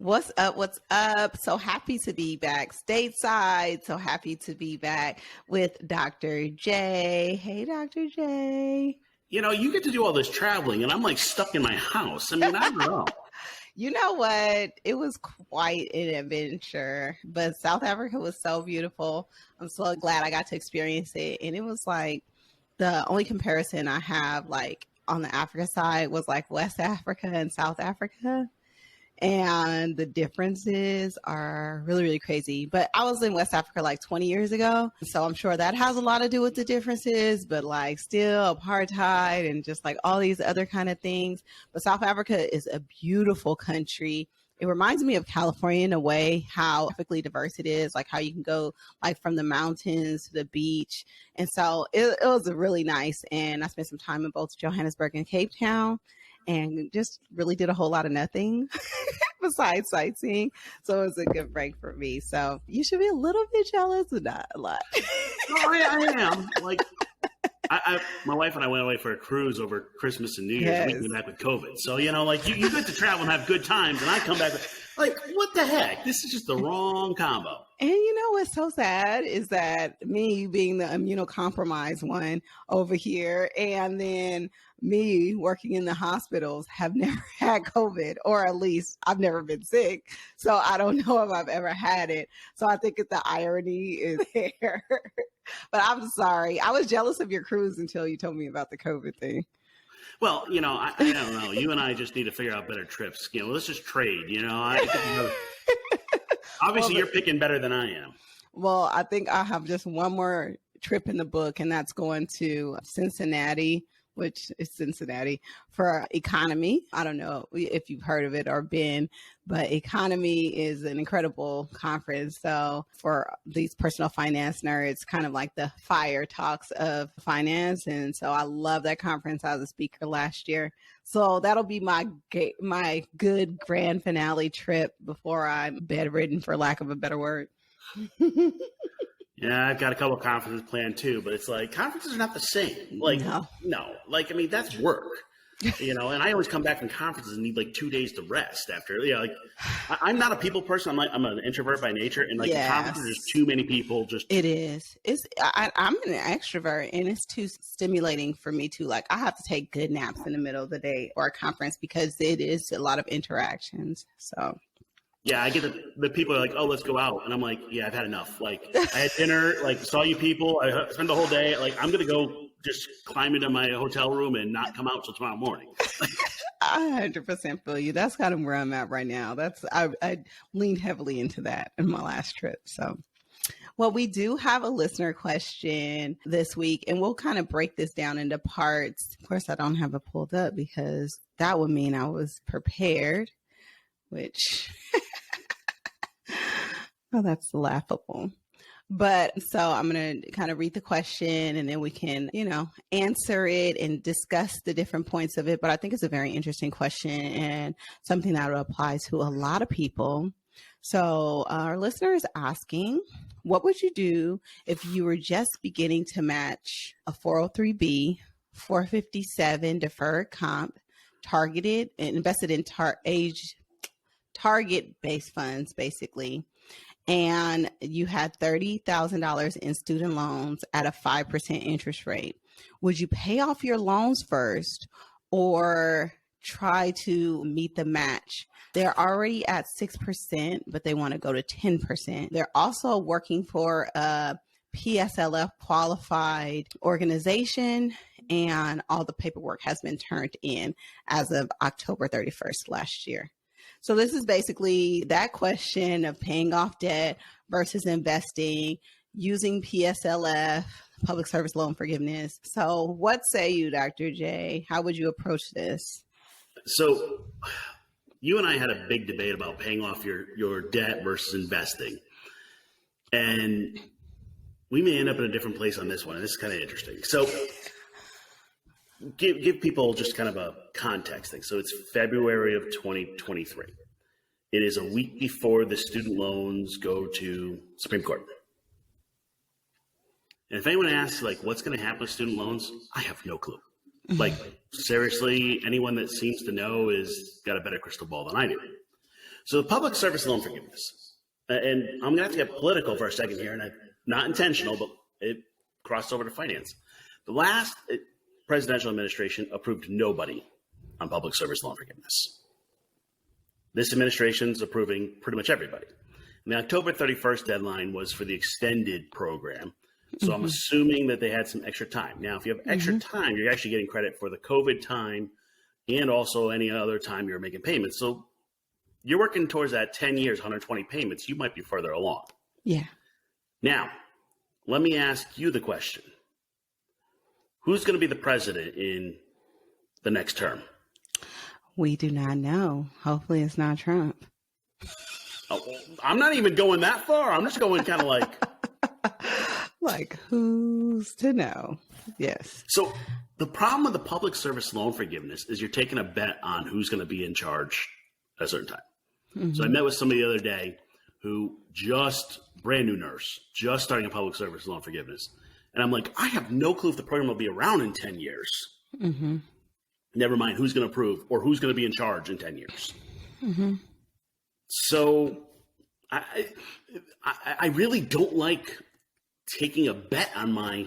What's up? What's up? So happy to be back stateside. So happy to be back with Dr. J. Hey, Dr. J. You know, you get to do all this traveling and I'm like stuck in my house. I mean, I don't know. You know what? It was quite an adventure, but South Africa was so beautiful. I'm so glad I got to experience it. And it was like the only comparison I have like on the Africa side was like West Africa and South Africa. And the differences are really, really crazy. But I was in West Africa like 20 years ago. So I'm sure that has a lot to do with the differences, but like still apartheid and just like all these other kind of things. But South Africa is a beautiful country. It reminds me of California in a way, how ethnically diverse it is, like how you can go like from the mountains to the beach. And so it was really nice. And I spent some time in both Johannesburg and Cape Town. And just really did a whole lot of nothing besides sightseeing. So it was a good break for me. So you should be a little bit jealous, but not a lot. No, I am. Like, my wife and I went away for a cruise over Christmas and New Year's. Yes. We came back with COVID. So, you know, like you get to travel and have good times. And I come back like, what the heck? This is just the wrong combo. And you know what's so sad is that me being the immunocompromised one over here, and then me working in the hospitals have never had COVID, or at least I've never been sick. So I don't know if I've ever had it. So I think the irony is there. But I'm sorry. I was jealous of your cruise until you told me about the COVID thing. Well, you know, I don't know. You and I just need to figure out better trips. You know, let's just trade, you know. Obviously, you're picking better than I am. Well, I think I have just one more trip in the book, and that's going to Cincinnati, which is Cincinnati, for Economy. I don't know if you've heard of it or been, but Economy is an incredible conference. So for these personal finance nerds, kind of like the fire talks of finance. And so I love that conference. I was a speaker last year. So that'll be my good grand finale trip before I'm bedridden, for lack of a better word. Yeah, I've got a couple of conferences planned too, but it's like conferences are not the same. Like, no. Like, I mean, that's work, you know, and I always come back from conferences and need like 2 days to rest after. Yeah, like I'm not a people person. I'm an introvert by nature, and like the conferences, there's too many people. It is. I'm an extrovert, and it's too stimulating for me to like. I have to take good naps in the middle of the day or a conference because it is a lot of interactions. So. Yeah, I get the people are like, oh, let's go out. And I'm like, yeah, I've had enough. Like, I had dinner, like, saw you people. I spent the whole day. Like, I'm going to go just climb into my hotel room and not come out till tomorrow morning. I 100% feel you. That's kind of where I'm at right now. I leaned heavily into that in my last trip. So, well, we do have a listener question this week, and we'll kind of break this down into parts. Of course, I don't have it pulled up because that would mean I was prepared, which... Oh, that's laughable. But so I'm going to kind of read the question and then we can, you know, answer it and discuss the different points of it. But I think it's a very interesting question and something that will apply to a lot of people. So our listener is asking, what would you do if you were just beginning to match a 403B, 457 deferred comp, targeted and invested in target-based funds, basically, and you had $30,000 in student loans at a 5% interest rate? Would you pay off your loans first or try to meet the match? They're already at 6%, but they want to go to 10%. They're also working for a PSLF qualified organization, and all the paperwork has been turned in as of October 31st last year. So this is basically that question of paying off debt versus investing, using PSLF, public service loan forgiveness. So what say you, Dr. J? How would you approach this? So you and I had a big debate about paying off your debt versus investing. And we may end up in a different place on this one. And this is kind of interesting. So give people just kind of a context thing. So it's February of 2023. It is a week before the student loans go to Supreme Court. And if anyone asks, like, what's going to happen with student loans, I have no clue. Like, seriously, anyone that seems to know is got a better crystal ball than I do. So the public service loan forgiveness, and I'm going to have to get political for a second here, and not intentional, but it crossed over to finance. The last presidential administration approved nobody on public service loan forgiveness. This administration's approving pretty much everybody. And the October 31st deadline was for the extended program. So I'm assuming that they had some extra time. Now, if you have extra time, you're actually getting credit for the COVID time and also any other time you're making payments. So you're working towards that 10 years, 120 payments. You might be further along. Yeah. Now, let me ask you the question. Who's going to be the president in the next term? We do not know. Hopefully it's not Trump. Oh, I'm not even going that far. I'm just going kind of like who's to know? Yes. So the problem with the public service loan forgiveness is you're taking a bet on who's going to be in charge at a certain time. So I met with somebody the other day who brand new nurse, just starting a public service loan forgiveness. And I'm like, I have no clue if the program will be around in 10 years. Never mind who's going to approve or who's going to be in charge in 10 years. So I really don't like taking a bet on my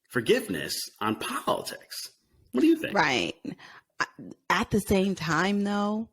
forgiveness on politics. What do you think? Right. At the same time, though,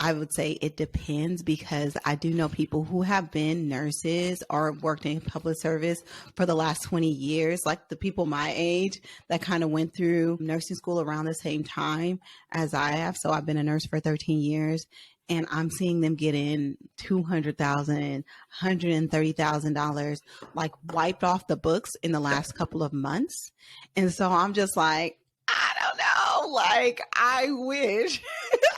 I would say it depends, because I do know people who have been nurses or worked in public service for the last 20 years, like the people my age that kind of went through nursing school around the same time as I have. So I've been a nurse for 13 years. And I'm seeing them get in $200,000, $130,000, like wiped off the books in the last couple of months. And so I'm just like, I don't know. Like, I wish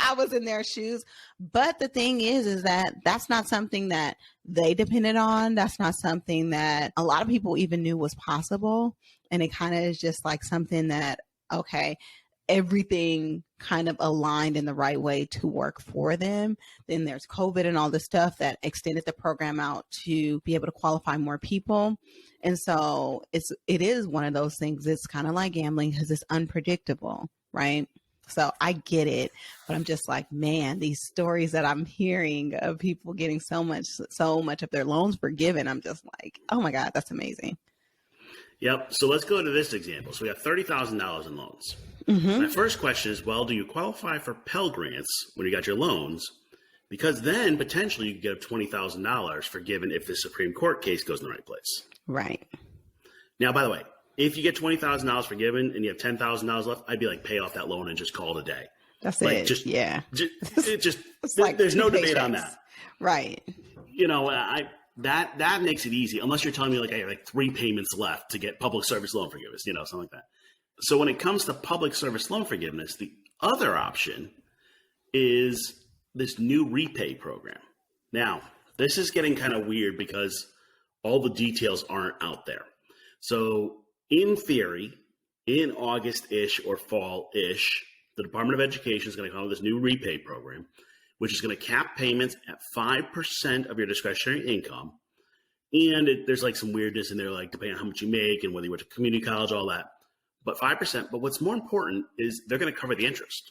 I was in their shoes. But the thing is that that's not something that they depended on. That's not something that a lot of people even knew was possible. And it kind of is just like something that, okay, everything kind of aligned in the right way to work for them. Then there's COVID and all this stuff that extended the program out to be able to qualify more people. And so it is one of those things. It's kind of like gambling because it's unpredictable, right? So I get it, but I'm just like, man, these stories that I'm hearing of people getting so much of their loans forgiven, I'm just like, oh my God, that's amazing. Yep. So let's go to this example. So we have $30,000 in loans. My first question is, well, do you qualify for Pell Grants when you got your loans? Because then potentially you can get $20,000 forgiven if the Supreme Court case goes in the right place. Right. Now, by the way, if you get $20,000 forgiven and you have $10,000 left, I'd be like, pay off that loan and just call it a day. That's like, it. Like there's no debate on that. Right. You know, that makes it easy, unless you're telling me like I have like 3 payments left to get public service loan forgiveness, you know, something like that. So when it comes to public service loan forgiveness, the other option is this new repay program. Now, this is getting kind of weird because all the details aren't out there. So in theory, in August-ish or fall-ish, the Department of Education is going to come up with this new repay program, which is going to cap payments at 5% of your discretionary income. And there's like some weirdness in there, like depending on how much you make and whether you went to community college, all that. But 5%. But what's more important is they're going to cover the interest.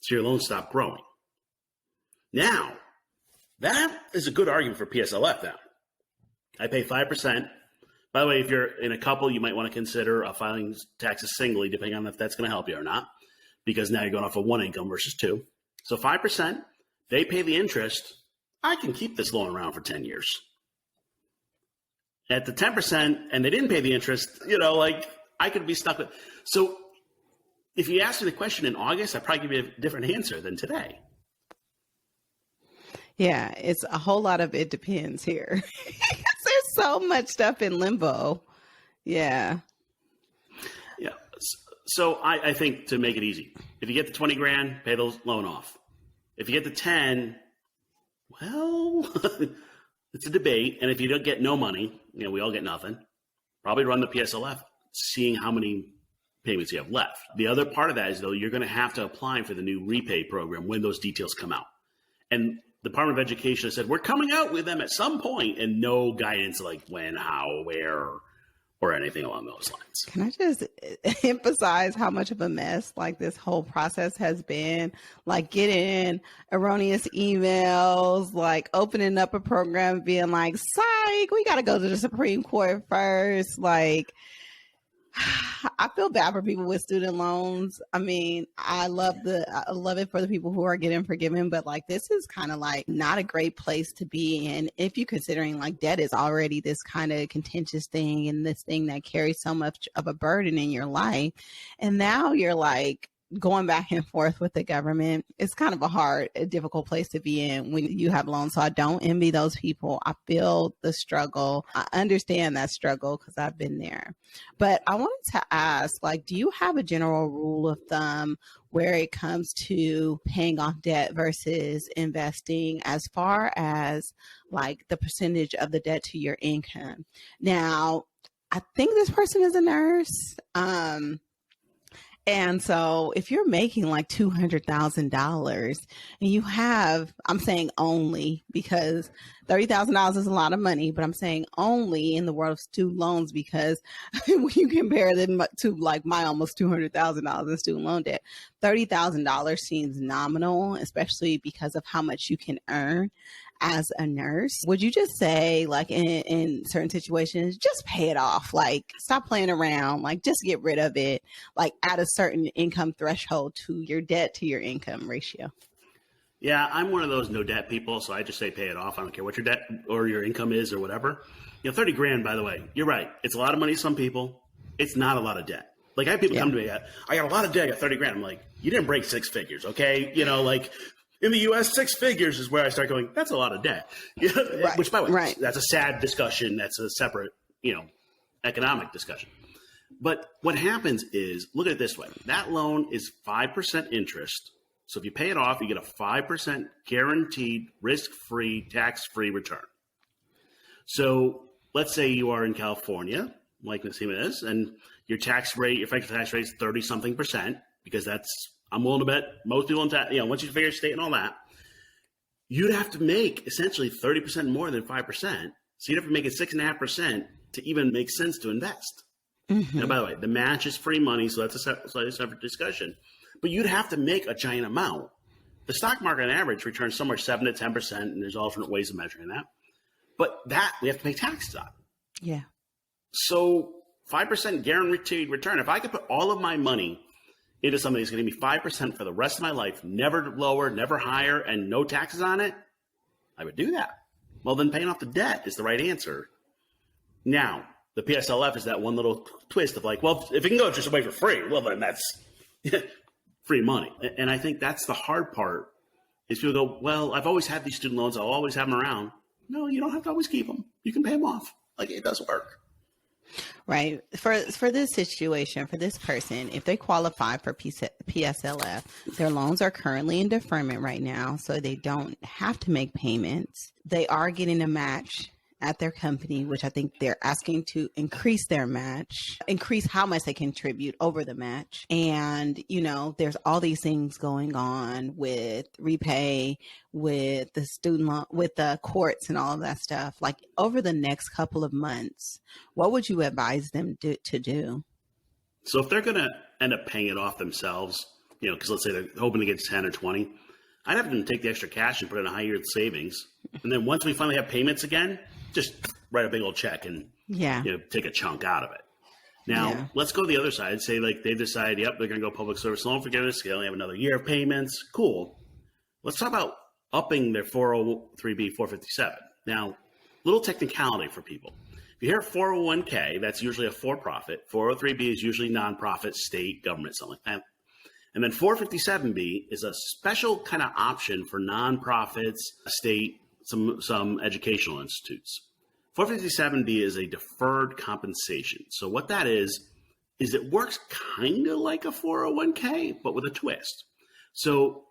So your loans stop growing. Now, that is a good argument for PSLF now. I pay 5%. By the way, if you're in a couple, you might want to consider filing taxes singly, depending on if that's going to help you or not, because now you're going off of 1 income versus 2. So 5%, they pay the interest. I can keep this loan around for 10 years. At the 10%, and they didn't pay the interest, you know, like I could be stuck with. So if you asked me the question in August, I'd probably give you a different answer than today. Yeah, it's a whole lot of it depends here. There's so much stuff in limbo. Yeah. Yeah. So I think to make it easy, if you get the 20 grand, pay the loan off. If you get the 10, well, it's a debate. And if you don't get no money, you know, we all get nothing. Probably run the PSLF, seeing how many payments you have left. The other part of that is, though, you're going to have to apply for the new repay program when those details come out. And the Department of Education has said, we're coming out with them at some point, and no guidance like when, how, where. or anything along those lines. Can I just emphasize how much of a mess like this whole process has been? Like getting erroneous emails, like opening up a program, being like, psych, we got to go to the Supreme Court first. Like, I feel bad for people with student loans. I mean, I love it for the people who are getting forgiven, but like this is kind of like not a great place to be in if you're considering like debt is already this kind of contentious thing and this thing that carries so much of a burden in your life. And now you're like going back and forth with the government. It's kind of a difficult place to be in when you have loans. So I don't envy those people. I feel the struggle. I understand that struggle because I've been there. But I wanted to ask, like, do you have a general rule of thumb where it comes to paying off debt versus investing as far as like the percentage of the debt to your income? Now, I think this person is a nurse. And so if you're making like $200,000 and you have, I'm saying only because $30,000 is a lot of money, but I'm saying only in the world of student loans because when you compare them to like my almost $200,000 in student loan debt, $30,000 seems nominal, especially because of how much you can earn as a nurse. Would you just say like in certain situations, just pay it off, like stop playing around, like just get rid of it, like at a certain income threshold to your debt to your income ratio? Yeah, I'm one of those no debt people, so I just say pay it off. I don't care what your debt or your income is or whatever. 30 grand, by the way, you're right. It's a lot of money to some people. It's not a lot of debt. Like I have people come to me, I got a lot of debt, I got 30 grand. I'm like, you didn't break six figures, okay? Like in the U.S., six figures is where I start going, that's a lot of debt. Right. Which, by the way, that's a sad discussion. That's a separate, economic discussion. But what happens is, look at it this way. That loan is 5% interest. So if you pay it off, you get a 5% guaranteed, risk-free, tax-free return. So let's say you are in California, like Naseema is, and your tax rate, your effective tax rate is 30-something%, because that's, I'm willing to bet most people in tax, once you figure state and all that, you'd have to make essentially 30% more than 5%. So you'd have to make it 6.5% to even make sense to invest. Mm-hmm. Now, by the way, the match is free money, so that's a slightly separate discussion. But you'd have to make a giant amount. The stock market on average returns somewhere 7 to 10%, and there's alternate ways of measuring that. But that we have to pay taxes on. Yeah. So 5% guaranteed return. If I could put all of my money into something that's going to give me 5% for the rest of my life, never lower, never higher, and no taxes on it, I would do that. Well, then paying off the debt is the right answer. Now, the PSLF is that one little twist of like, well, if it can go just away for free, well, then that's free money. And I think that's the hard part is people go, well, I've always had these student loans. I'll always have them around. No, you don't have to always keep them. You can pay them off. Like it does work. Right. For this situation, for this person, if they qualify for PSLF, their loans are currently in deferment right now, so they don't have to make payments. They are getting a match at their company, which I think they're asking to increase their match, increase how much they contribute over the match. And, there's all these things going on with repay, with the student loan, with the courts and all of that stuff. Like over the next couple of months, what would you advise them to do? So if they're going to end up paying it off themselves, because let's say they're hoping to get 10 or 20, I'd have them take the extra cash and put it in a high yield savings. And then once we finally have payments again, just write a big old check and take a chunk out of it. Now, let's go to the other side. Say like they decide, they're going to go public service loan forgiveness. They only have another year of payments. Cool. Let's talk about upping their 403B 457. Now, little technicality for people. If you hear 401k, that's usually a for-profit. 403B is usually nonprofit, state, government, something like that. And then 457B is a special kind of option for nonprofits, state, some educational institutes. 457B is a deferred compensation. So what that is it works kind of like a 401k, but with a twist. So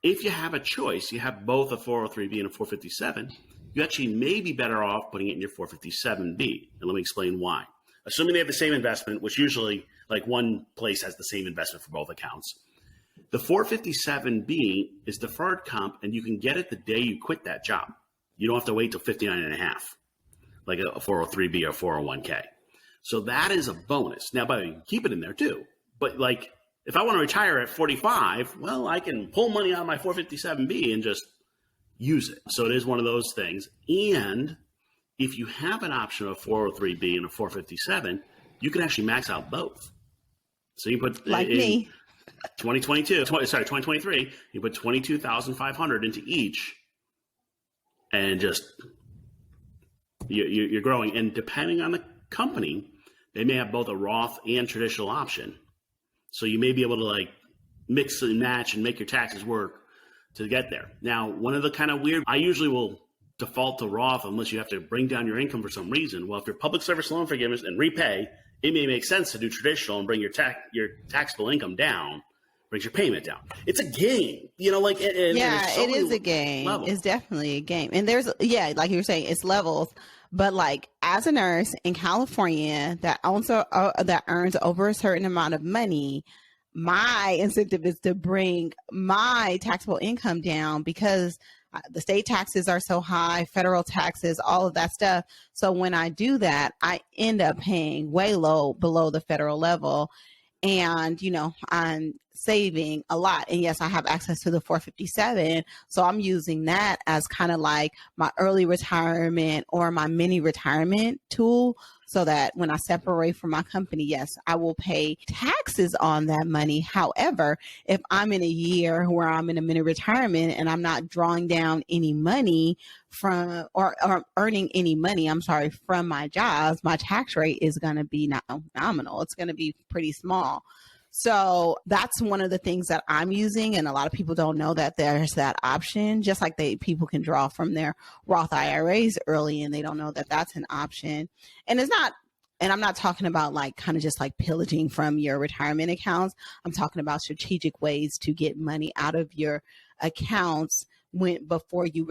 if you have a choice, you have both a 403B and a 457, you actually may be better off putting it in your 457B. And let me explain why. Assuming they have the same investment, which usually like one place has the same investment for both accounts. The 457B is deferred comp, and you can get it the day you quit that job. You don't have to wait till 59 and a half, like a 403B or 401k. So that is a bonus. Now, by the way, keep it in there too. But like, if I want to retire at 45, well, I can pull money out of my 457B and just use it. So it is one of those things. And if you have an option of 403B and a 457, you can actually max out both. So you put like me 2023, you put 22,500 into each, and just you're growing. And depending on the company, they may have both a Roth and traditional option. So you may be able to like mix and match and make your taxes work to get there. Now, one of the kind of weird, I usually will default to Roth unless you have to bring down your income for some reason. Well, if you're public service loan forgiveness and repay, it may make sense to do traditional and bring your taxable income down, brings your payment down. It's a game, like it is a game. Levels. It's definitely a game. And there's, like you were saying, it's levels. But like as a nurse in California that earns over a certain amount of money, my incentive is to bring my taxable income down because the state taxes are so high, federal taxes, all of that stuff. So when I do that, I end up paying way below the federal level. And, I'm saving a lot. And yes, I have access to the 457. So I'm using that as kind of like my early retirement or my mini retirement tool. So that when I separate from my company, yes, I will pay taxes on that money. However, if I'm in a year where I'm in a mini retirement and I'm not drawing down any money from or earning any money, from my jobs, my tax rate is going to be nominal. It's going to be pretty small. So that's one of the things that I'm using. And a lot of people don't know that there's that option, just like people can draw from their Roth IRAs early and they don't know that that's an option. And I'm not talking about like kind of just like pillaging from your retirement accounts. I'm talking about strategic ways to get money out of your accounts before you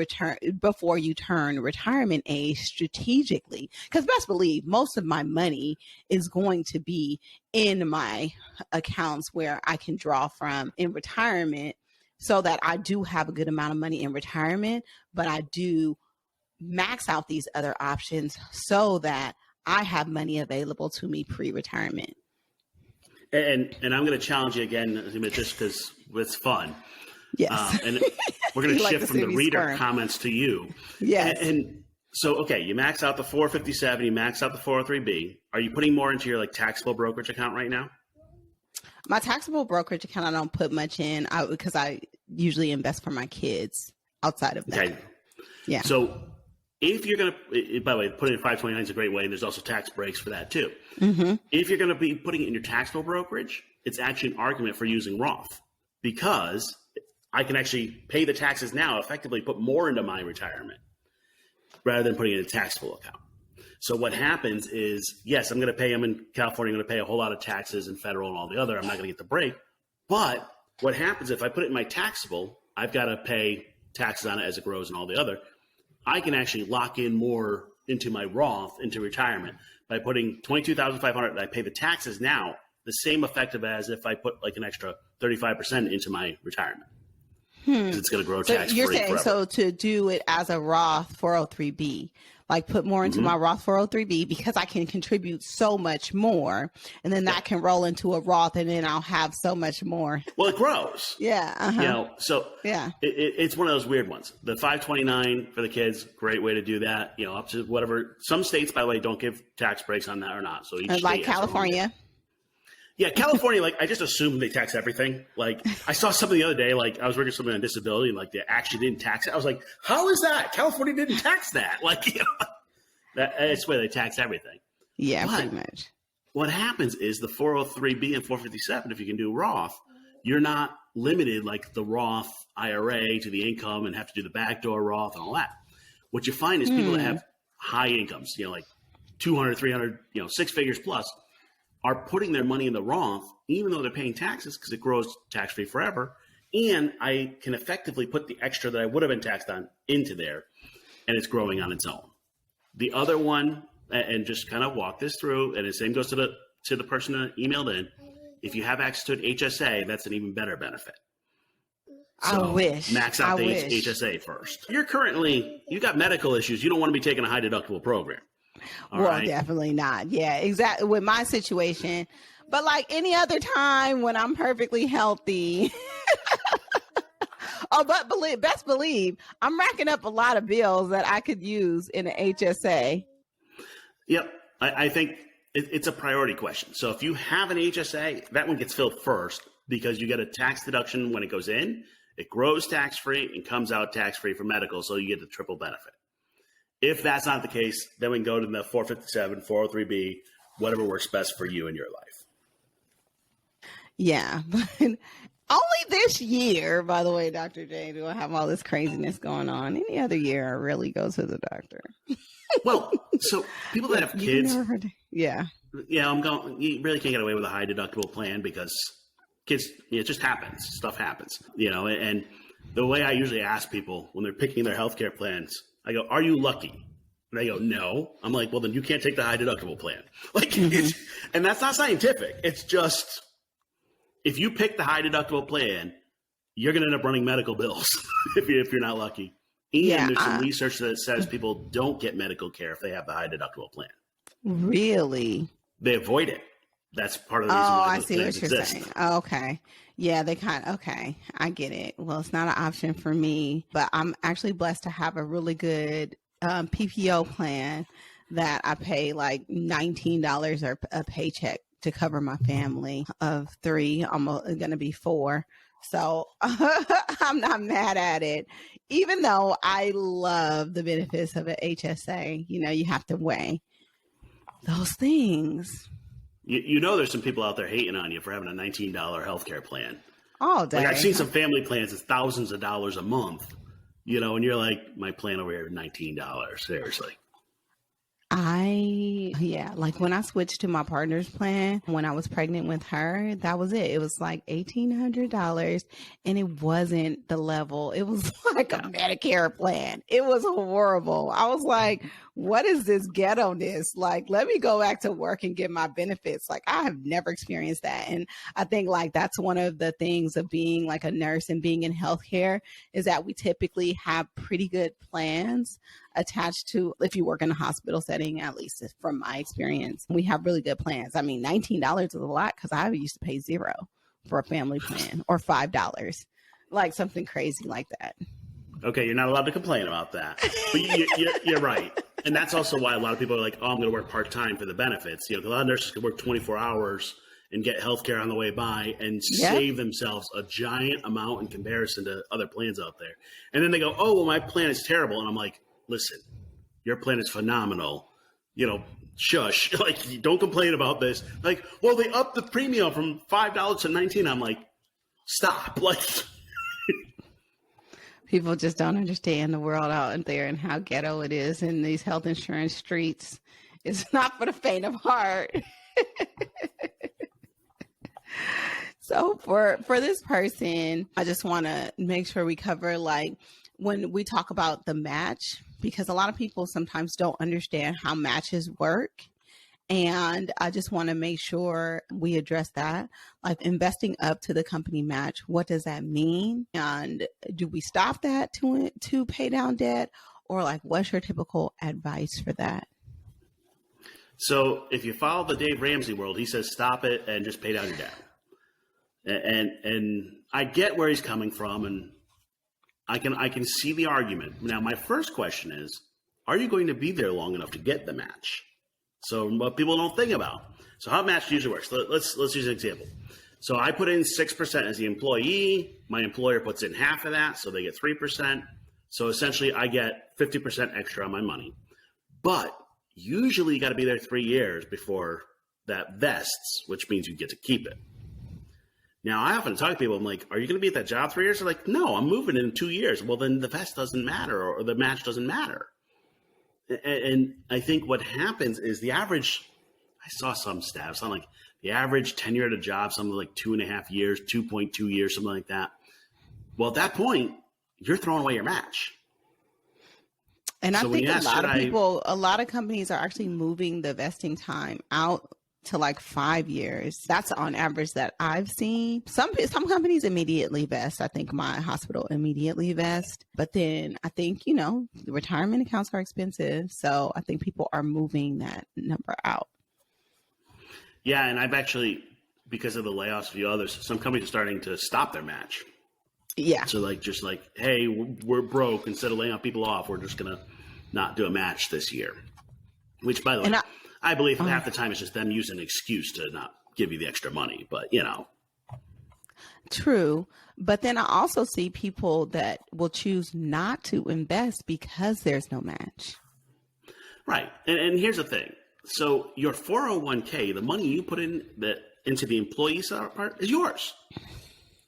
turn retirement age strategically. Because best believe most of my money is going to be in my accounts where I can draw from in retirement, so that I do have a good amount of money in retirement, but I do max out these other options so that I have money available to me pre-retirement. And I'm going to challenge you again, just because it's fun. Yes. And we're going to shift from the reader comments to you. Yes. And so, okay, you max out the 457, you max out the 403B. Are you putting more into your like taxable brokerage account right now? My taxable brokerage account, I don't put much in because I usually invest for my kids outside of that. Okay. Yeah. So if you're going to, by the way, putting in 529 is a great way. And there's also tax breaks for that too. Mm-hmm. If you're going to be putting it in your taxable brokerage, it's actually an argument for using Roth, because I can actually pay the taxes now, effectively put more into my retirement rather than putting it in a taxable account. So what happens is, yes, I'm going to pay, I'm in California, I'm going to pay a whole lot of taxes and federal and all the other. I'm not going to get the break. But what happens if I put it in my taxable, I've got to pay taxes on it as it grows and all the other. I can actually lock in more into my Roth, into retirement, by putting $22,500 that I pay the taxes now, the same effective as if I put like an extra 35% into my retirement. It's going to grow tax free. You're saying forever. So to do it as a Roth 403B, like put more into my Roth 403B, because I can contribute so much more, and then that can roll into a Roth, and then I'll have so much more. Well, it grows. Yeah. Uh-huh. It's one of those weird ones. The 529 for the kids, great way to do that. Up to whatever. Some states, by the way, don't give tax breaks on that or not. So each like California. Yeah, California, like I just assume they tax everything. Like I saw something the other day, like I was working something on disability and like they actually didn't tax it. I was like, how is that? California didn't tax that. Like, that's where they tax everything. Yeah, pretty much. What happens is the 403B and 457, if you can do Roth, you're not limited like the Roth IRA to the income and have to do the backdoor Roth and all that. What you find is people that have high incomes, like 200, 300, 6 figures plus, are putting their money in the Roth, even though they're paying taxes, because it grows tax-free forever. And I can effectively put the extra that I would have been taxed on into there, and it's growing on its own. The other one, and just kind of walk this through, and the same goes to the person that emailed in. If you have access to an HSA, that's an even better benefit. So I wish. Max out the HSA first. You've got medical issues. You don't want to be taking a high deductible program. All Well, right. definitely not. Yeah, exactly. With my situation, but like any other time when I'm perfectly healthy. Oh, but best believe, I'm racking up a lot of bills that I could use in an HSA. Yep. I think it's a priority question. So if you have an HSA, that one gets filled first because you get a tax deduction when it goes in. It grows tax-free and comes out tax-free for medical, so you get the triple benefit. If that's not the case, then we can go to the 457, 403B, whatever works best for you in your life. Yeah, but only this year, by the way, Dr. J, do I have all this craziness going on. Any other year, I really go to the doctor. Well, so people that have kids, yeah, you really can't get away with a high deductible plan because kids, it just happens. Stuff happens, and the way I usually ask people when they're picking their healthcare plans, I go, "Are you lucky?" And they go, "No." I'm like, "Well, then you can't take the high deductible plan." Like, and that's not scientific. It's just, if you pick the high deductible plan, you're going to end up running medical bills if you're not lucky. And there's some research that says people don't get medical care if they have the high deductible plan. Really? They avoid it. That's part of the reason why those plans exist. Saying. Oh, okay. Yeah, okay. I get it. Well, it's not an option for me, but I'm actually blessed to have a really good PPO plan that I pay like $19 a paycheck to cover my family of 3. I'm going to be 4. So I'm not mad at it, even though I love the benefits of an HSA. You have to weigh those things. There's some people out there hating on you for having a $19 healthcare plan. Oh, dang. Like, I've seen some family plans that's thousands of dollars a month, and you're like, my plan over here is $19. Seriously. Like when I switched to my partner's plan, when I was pregnant with her, that was it. It was like $1,800 and it wasn't the level. It was like a Medicare plan. It was horrible. I was like, what is this ghetto-ness? Like, let me go back to work and get my benefits. Like, I have never experienced that. And I think like that's one of the things of being like a nurse and being in healthcare is that we typically have pretty good plans attached to, if you work in a hospital setting, at least from my experience, we have really good plans. I mean, $19 is a lot because I used to pay $0 for a family plan or $5, like something crazy like that. Okay, you're not allowed to complain about that, but you're right. And that's also why a lot of people are like, oh, I'm going to work part-time for the benefits. A lot of nurses could work 24 hours and get healthcare on the way by and save themselves a giant amount in comparison to other plans out there. And then they go, oh, well, my plan is terrible. And I'm like, listen, your plan is phenomenal. Shush. Like, don't complain about this. Like, well, they upped the premium from $5 to $19. I'm like, stop. Like, people just don't understand the world out there and how ghetto it is in these health insurance streets. It's not for the faint of heart. So for this person, I just want to make sure we cover like when we talk about the match, because a lot of people sometimes don't understand how matches work. And I just want to make sure we address that, like investing up to the company match. What does that mean? And do we stop that to pay down debt? Or like, what's your typical advice for that? So if you follow the Dave Ramsey world, he says, stop it and just pay down your debt. And I get where he's coming from, and I can see the argument. Now, my first question is, are you going to be there long enough to get the match? So what people don't think about. So how match usually works. Let's use an example. So I put in 6% as the employee. My employer puts in half of that, so they get 3%. So essentially I get 50% extra on my money. But usually you got to be there 3 years before that vests, which means you get to keep it. Now, I often talk to people, I'm like, are you going to be at that job 3 years? They're like, no, I'm moving in 2 years. Well, then the vest doesn't matter, or the match doesn't matter. And I think what happens is the average, I saw some stats on like the average tenure at a job, something like 2.5 years, 2.2 years, something like that. Well, at that point, you're throwing away your match. And so I think a lot of companies are actually moving the vesting time out to like 5 years. That's on average that I've seen. Some companies immediately vest. I think my hospital immediately vest. But then I think, the retirement accounts are expensive. So I think people are moving that number out. Yeah. And I've actually, because of the layoffs of the others, some companies are starting to stop their match. Yeah. So hey, we're broke. Instead of laying off people off, we're just going to not do a match this year. Which, by the way, I believe half the time it's just them using an excuse to not give you the extra money. But, True. But then I also see people that will choose not to invest because there's no match. Right. And here's the thing. So your 401k, the money you put into the employee part is yours.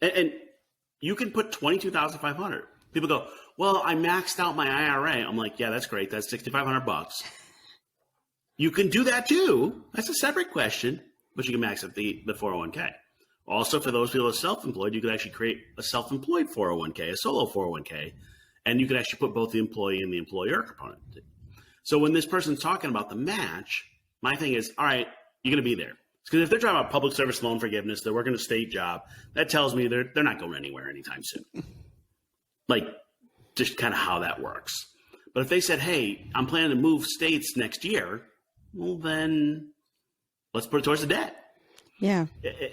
And you can put $22,500. People go, well, I maxed out my IRA. I'm like, yeah, that's great. That's $6,500. You can do that too. That's a separate question, but you can max out the 401k. Also, for those people who are self-employed, you could actually create a self-employed 401k, a solo 401k, and you could actually put both the employee and the employer component. So when this person's talking about the match, my thing is, all right, you're going to be there. Because if they're talking about public service loan forgiveness, they're working a state job, that tells me they're not going anywhere anytime soon. Like, just kind of how that works. But if they said, hey, I'm planning to move states next year, well, then let's put it towards the debt. Yeah.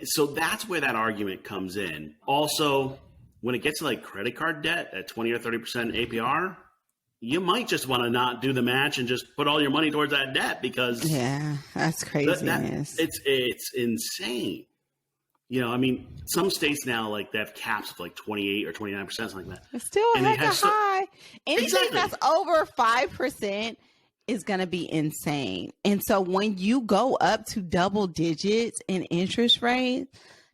So that's where that argument comes in. Also, when it gets to like credit card debt at 20 or 30% APR, you might just want to not do the match and just put all your money towards that debt because that's craziness. It's insane. Some states now they have caps of like 28 or 29%, something like that. It's still a heck of high. Anything that's over 5% is going to be insane. And so when you go up to double digits in interest rate,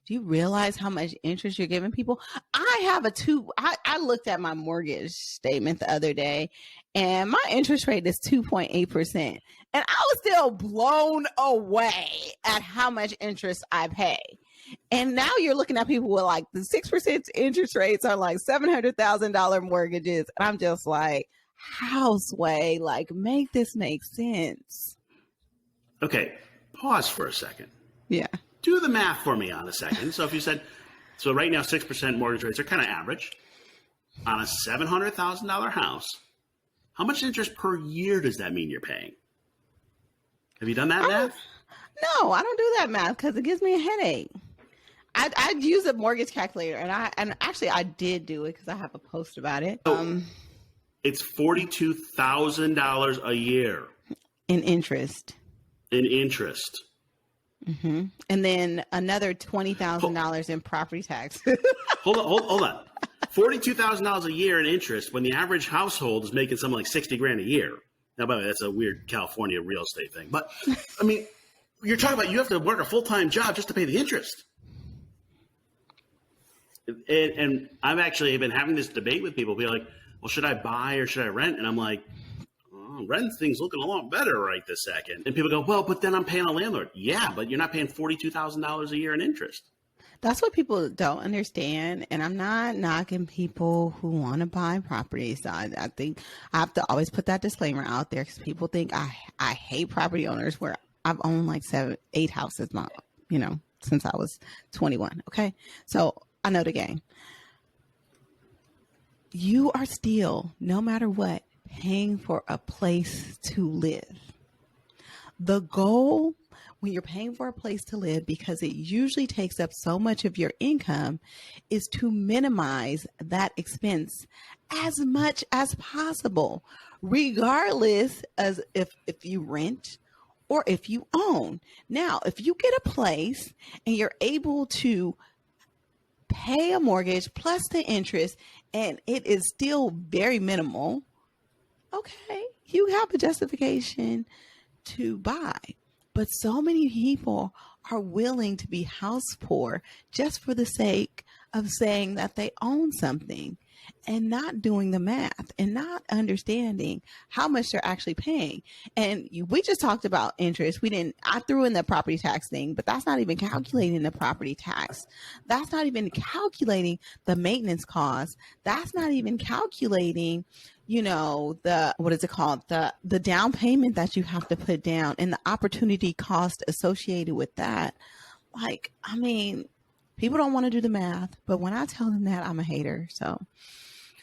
do you realize how much interest you're giving people? I looked at my mortgage statement the other day and my interest rate is 2.8%. And I was still blown away at how much interest I pay. And now you're looking at people with like the 6% interest rates are like $700,000 mortgages. And I'm just like, Houseway, make this make sense. Okay, pause for a second. Yeah. Do the math for me on a second. So if you said, so right now 6% mortgage rates are kind of average. On a $700,000 house, how much interest per year does that mean you're paying? Have you done that math? No, I don't do that math because it gives me a headache. I'd use a mortgage calculator, and actually I did do it because I have a post about it. It's $42,000 a year in interest. Mm-hmm. And then another $20,000 in property tax. Hold on. $42,000 a year in interest when the average household is making something like $60,000 a year. Now, by the way, that's a weird California real estate thing. But you're talking about you have to work a full-time job just to pay the interest. And I've actually been having this debate with people. Be like, well, should I buy or should I rent? And I'm like, rent thing's looking a lot better right this second. And people go, well, but then I'm paying a landlord. Yeah, but you're not paying $42,000 a year in interest. That's what people don't understand. And I'm not knocking people who want to buy properties. I think I have to always put that disclaimer out there because people think I hate property owners where I've owned like 7-8 houses, since I was 21. Okay. So I know the game. You are still, no matter what, paying for a place to live. The goal when you're paying for a place to live, because it usually takes up so much of your income, is to minimize that expense as much as possible, regardless as if you rent or if you own. Now, if you get a place and you're able to pay a mortgage plus the interest and it is still very minimal, okay, you have a justification to buy. But so many people are willing to be house poor just for the sake of saying that they own something and not doing the math and not understanding how much they're actually paying. And we just talked about interest. I threw in the property tax thing, but that's not even calculating the property tax. That's not even calculating the maintenance costs. That's not even calculating the, what is it called? The down payment that you have to put down and the opportunity cost associated with that. Like, I mean, people don't want to do the math, but when I tell them that, I'm a hater. So,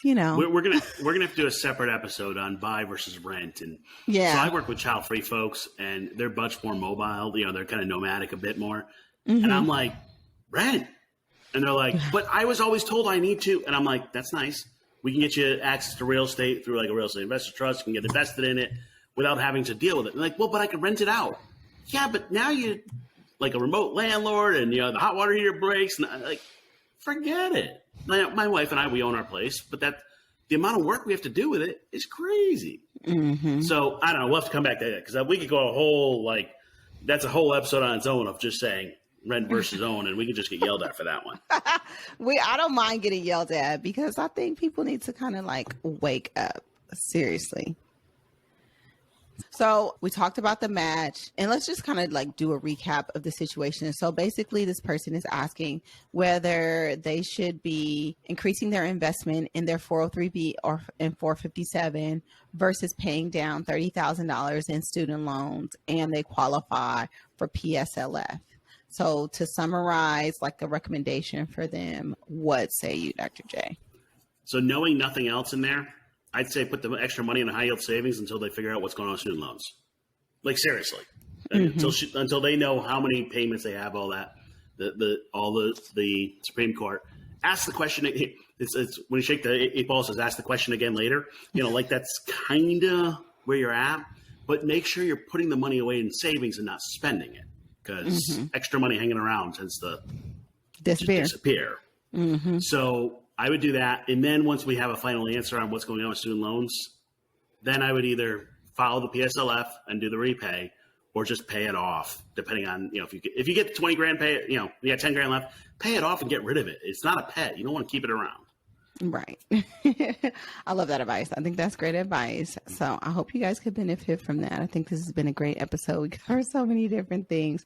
we're gonna have to do a separate episode on buy versus rent. And so I work with Childfree folks, and they're much more mobile. They're kind of nomadic a bit more. Mm-hmm. And I'm like, rent. And they're like, but I was always told I need to. And I'm like, that's nice. We can get you access to real estate through like a real estate investor trust. You can get invested in it without having to deal with it. And like, well, but I can rent it out. Yeah, but now you like a remote landlord, and the hot water heater breaks, and like, forget it. My wife and I, we own our place, but the amount of work we have to do with it is crazy. Mm-hmm. So I don't know. We'll have to come back to that, because we could go that's a whole episode on its own of just saying rent versus own, and we can just get yelled at for that one. I don't mind getting yelled at, because I think people need to kind of like wake up. Seriously. So we talked about the match, and let's just kind of like do a recap of the situation. So basically this person is asking whether they should be increasing their investment in their 403B or in 457 versus paying down $30,000 in student loans, and they qualify for PSLF. So to summarize, like a recommendation for them, what say you, Dr. J? So knowing nothing else in there, I'd say put the extra money in a high yield savings until they figure out what's going on with student loans. Like, seriously, until they know how many payments they have, all that, the Supreme Court. Ask the question. It's when you shake the 8 ball, it says ask the question again later. Like that's kind of where you're at, but make sure you're putting the money away in savings and not spending it, because extra money hanging around tends to disappear. Mm-hmm. So I would do that. And then once we have a final answer on what's going on with student loans, then I would either follow the PSLF and do the repay, or just pay it off, depending on, if you get 20 grand, pay it, you got 10 grand left, pay it off and get rid of it. It's not a pet. You don't want to keep it around. Right. I love that advice. I think that's great advice. So I hope you guys could benefit from that. I think this has been a great episode. We covered so many different things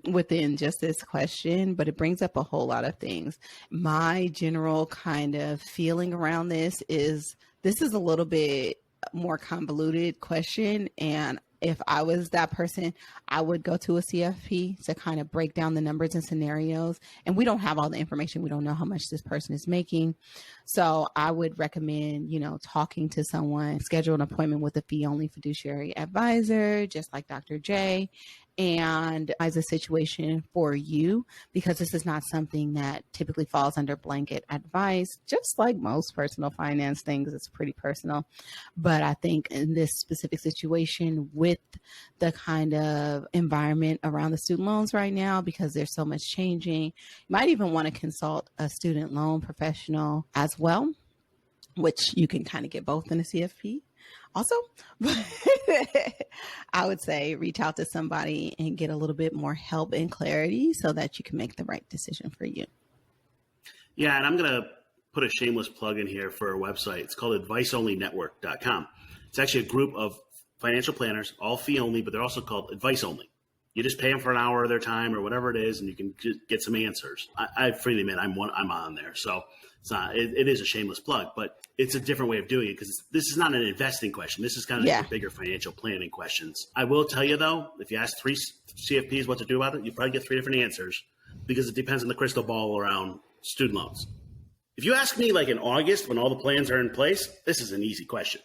within just this question, but it brings up a whole lot of things. My general kind of feeling around this is a little bit more convoluted question, and if I was that person, I would go to a CFP to kind of break down the numbers and scenarios. And we don't have all the information. We don't know how much this person is making. So I would recommend, talking to someone, schedule an appointment with a fee-only fiduciary advisor, just like Dr. J, and as a situation for you, because this is not something that typically falls under blanket advice. Just like most personal finance things, it's pretty personal. But I think in this specific situation, with the kind of environment around the student loans right now, because there's so much changing, you might even want to consult a student loan professional as well, which you can kind of get both in a CFP. Also, I would say reach out to somebody and get a little bit more help and clarity so that you can make the right decision for you. Yeah, and I'm going to put a shameless plug in here for our website. It's called adviceonlynetwork.com. It's actually a group of financial planners, all fee only, but they're also called advice only. You just pay them for an hour of their time or whatever it is, and you can just get some answers. I freely admit I'm on there. So it is a shameless plug, but it's a different way of doing it, because this is not an investing question. This is kind of the bigger financial planning questions. I will tell you, though, if you ask 3 CFPs what to do about it, you probably get 3 different answers, because it depends on the crystal ball around student loans. If you ask me like in August when all the plans are in place, this is an easy question.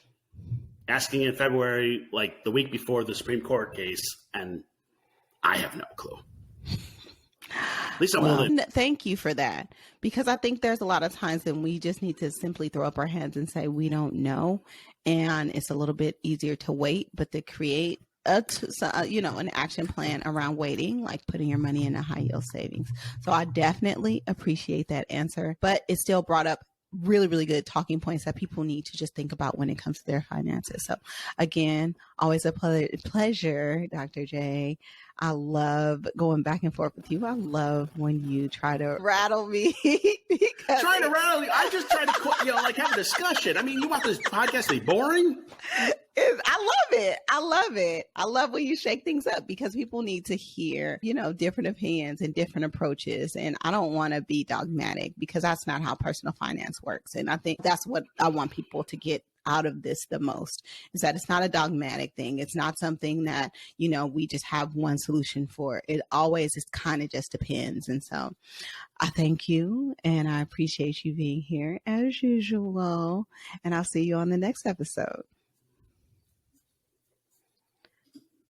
Asking in February, like the week before the Supreme Court case, and I have no clue. At least I'm willing. Thank you for that, because I think there's a lot of times when we just need to simply throw up our hands and say we don't know, and it's a little bit easier to wait, but to create an action plan around waiting, like putting your money in a high yield savings. So I definitely appreciate that answer, but it still brought up really, really good talking points that people need to just think about when it comes to their finances. So again, always a pleasure, Dr. J. I love going back and forth with you. I love when you try to rattle me. Trying to rattle you? I just try to, have a discussion. I mean, you want this podcast to be boring? I love it. I love it. I love when you shake things up, because people need to hear, different opinions and different approaches. And I don't want to be dogmatic, because that's not how personal finance works. And I think that's what I want people to get out of this the most is that it's not a dogmatic thing. It's not something that, you know, we just have one solution for. It always is kind of just depends. And so I thank you and I appreciate you being here as usual. And I'll see you on the next episode.